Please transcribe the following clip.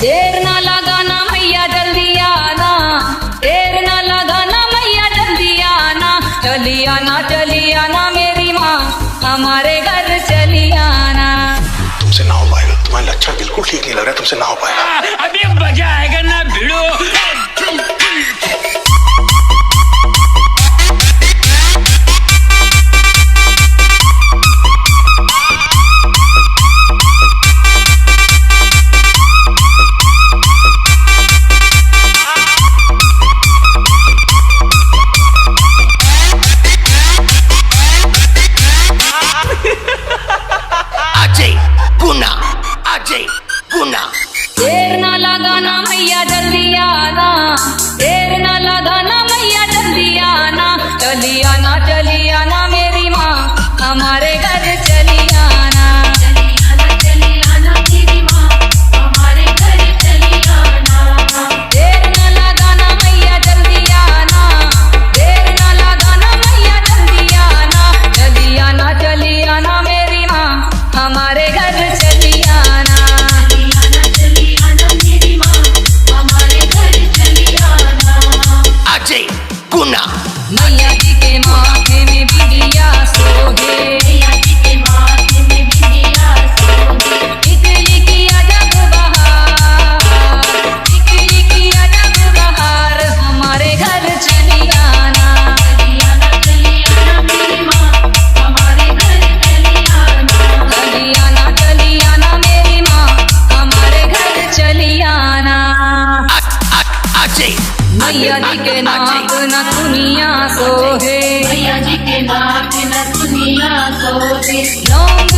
देर ना लगाना मैया जल्दी आना, देर ना लगाना मैया जल्दी आना, चली आना मेरी माँ हमारे घर चली आना। तुमसे ना हो पाएगा, तुम्हारा लक्षण बिल्कुल ठीक नहीं लग रहा है, तुमसे ना हो पाएगा। अभी मजा आएगा ना भिड़ो। देर ना लगाना मैया जल्दी आना, देर ना लगाना मैया जल्दी आना, चली आना मेरी माँ हमारे घर चली आना। चली आना मेरी माँ हमारे घर चली आना। देर ना लगाना मैया जल्दी आना, देर ना लगाना मैया जल्दी आना, चली आना मेरी माँ हमारे घर चली आना। मैया जी के माथे में बिंदिया सोहे, मैया जी के माथे में बिंदिया सोहे, टिकली की अजब बहार, टिकली की अजब बहार हमारे घर चली आना। चली आना मेरी माँ हमारे घर चली आना। चली आना मेरी माँ हमारे घर चली आना। मैया जी के नाक न दुनिया सोहे, मैया जी के नाक न दुनिया सोहे, लौंग